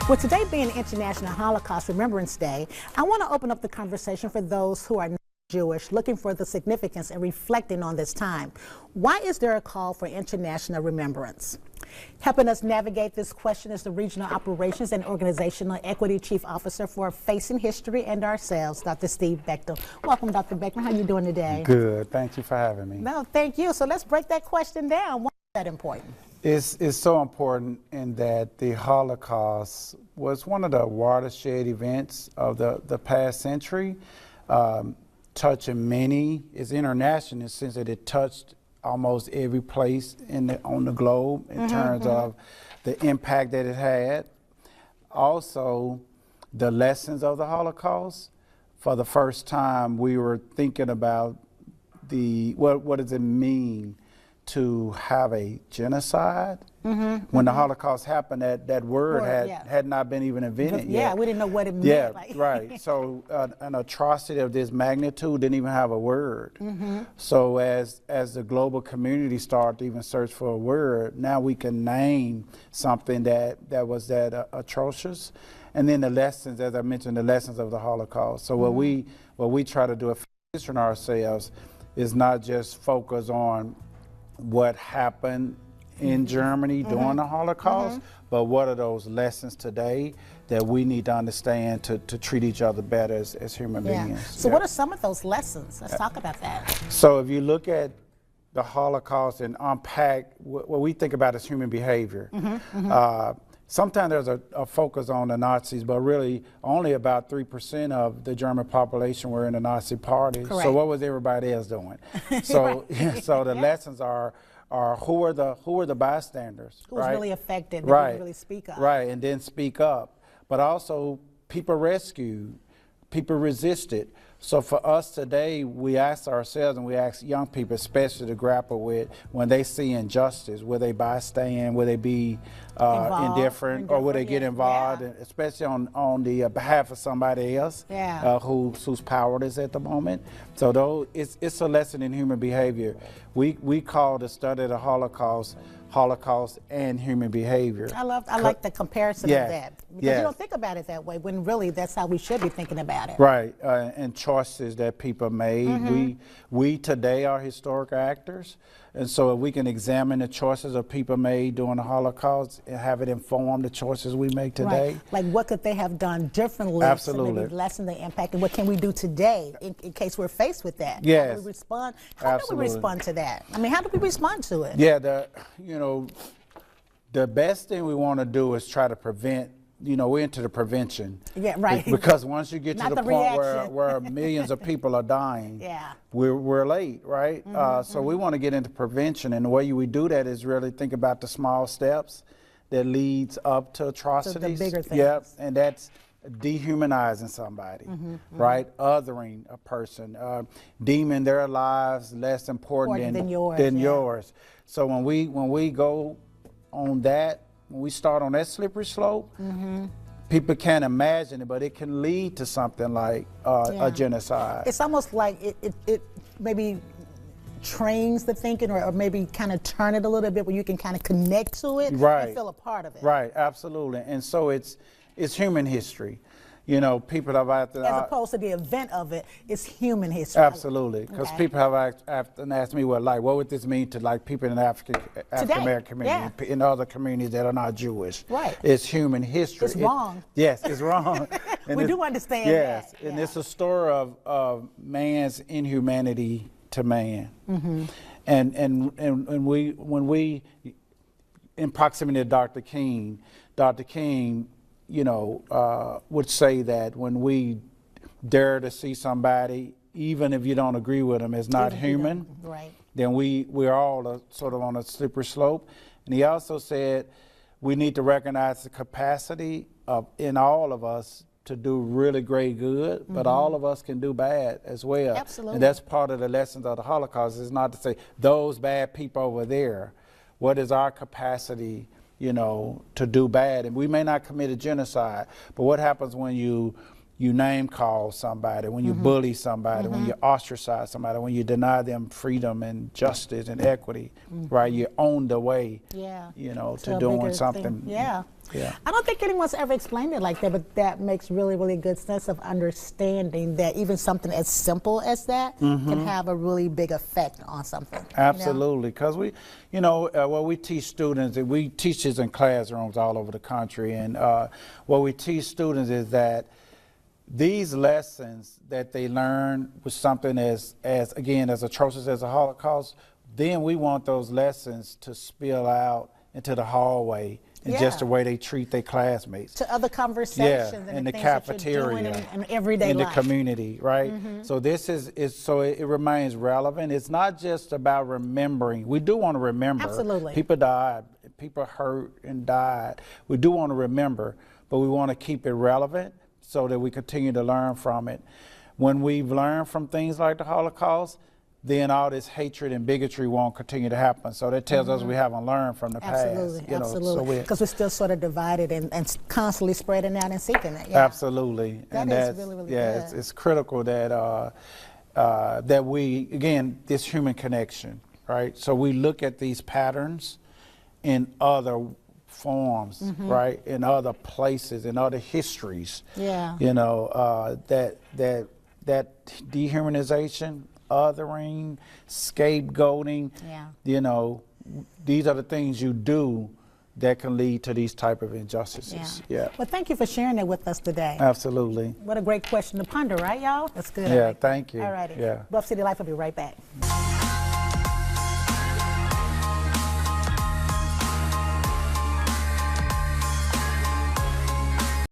With today being International Holocaust Remembrance Day, I want to open up the conversation for those who are not Jewish, looking for the significance and reflecting on this time. Why is there a call for international remembrance? Helping us navigate this question is the Regional Operations and Organizational Equity Chief Officer for Facing History and Ourselves, Dr. Steve Becton. Welcome, Dr. Becton. How are you doing today? Good. Thank you for having me. No, thank you. So let's break that question down. Why is that important? It's so important in that the Holocaust was one of the watershed events of the past century, touching many. It's international in the sense that it touched almost every place on the globe in terms of the impact that it had. Also, the lessons of the Holocaust. For the first time, we were thinking about what does it mean to have a genocide. When the Holocaust happened, that word had not been even invented yet. Yeah, we didn't know what it meant. Yeah, like. right. So an atrocity of this magnitude didn't even have a word. So as the global community started to even search for a word, now we can name something that was atrocious. And then the lessons, as I mentioned, the lessons of the Holocaust. So what we try to do at Facing ourselves is not just focus on what happened in Germany during the Holocaust, but what are those lessons today that we need to understand to treat each other better as human beings. So what are some of those lessons? Let's talk about that. So if you look at the Holocaust and unpack what we think about as human behavior, sometimes there's a focus on the Nazis, but really only about 3% of the German population were in the Nazi party. Correct. So what was everybody else doing? So, so the lessons are who are the bystanders? Who's really affected? Right. That really speak up. Right, and then speak up. But also people rescued, people resisted. So for us today, we ask ourselves and we ask young people especially to grapple with when they see injustice, will they bystand, will they be indifferent, or will they get involved, especially on the behalf of somebody else who's powerless at the moment. So though it's a lesson in human behavior. We call the study of the Holocaust and human behavior. I like the comparison of that. Because you don't think about it that way, when really that's how we should be thinking about it. Right, and choices that people made. We today are historic actors, and so if we can examine the choices that people made during the Holocaust and have it inform the choices we make today. Right. Like what could they have done differently to maybe lessen the impact, and what can we do today in case we're faced with that? Yes. How do we respond? How do we respond to that? I mean, how do we respond to it? Yeah, the best thing we want to do is try to prevent. We're into the prevention. Yeah, right. Because once you get to the point where millions of people are dying, we're late, right? So we want to get into prevention, and the way we do that is really think about the small steps that leads up to atrocities. So the bigger things. Yep, and that's dehumanizing somebody, right? Othering a person, deeming their lives less important than yours. So when we go on that, when we start on that slippery slope, people can't imagine it, but it can lead to something like a genocide. It's almost like it maybe trains the thinking, or maybe kind of turn it a little bit where you can kind of connect to it and feel a part of it. Right, absolutely. And so it's human history. People have as opposed to the event of it, it's human history. Absolutely, because people have asked me, what would this mean to people in the African American community, in other communities that are not Jewish? Right. It's human history. It's wrong. Yes, it's wrong. And we do understand that. Yes, and it's a story of man's inhumanity to man. And when we in proximity to Dr. King would say that when we dare to see somebody, even if you don't agree with them, as not human, then we're all sort of on a slippery slope. And he also said we need to recognize the capacity in all of us to do really great good, but all of us can do bad as well. Absolutely. And that's part of the lessons of the Holocaust, is not to say those bad people over there. What is our capacity to do bad? And we may not commit a genocide, but what happens when you you name call somebody, when you bully somebody, when you ostracize somebody, when you deny them freedom and justice and equity, right? You're on the way, you know, to a doing bigger something. thing. Yeah. Yeah. I don't think anyone's ever explained it like that, but that makes really, really good sense of understanding that even something as simple as that can have a really big effect on something. Absolutely, because we, you know, what we teach students, and we teach this in classrooms all over the country, and what we teach students is that these lessons that they learn with something as again, as atrocious as the Holocaust, then we want those lessons to spill out into the hallway and just the way they treat their classmates. To other conversations and in the things cafeteria, that you're doing in everyday in life. the community, right? So this is so it remains relevant. It's not just about remembering. We do want to remember. Absolutely. People died, people hurt and died. We do want to remember, but we want to keep it relevant so that we continue to learn from it. When we've learned from things like the Holocaust, then all this hatred and bigotry won't continue to happen. So that tells us we haven't learned from the past. Absolutely, You know, absolutely. Because we're still sort of divided and constantly spreading out and seeking it. Absolutely. That is really, really good. It's critical that that we, again, this human connection, right? So we look at these patterns in other forms, right? In other places, in other histories. Yeah. You know, that dehumanization, othering, scapegoating, you know, these are the things you do that can lead to these type of injustices. Yeah. Well, thank you for sharing that with us today. Absolutely. What a great question to ponder, right, y'all? That's good. Yeah, thank you. All righty. Yeah. Buff City Life will be right back.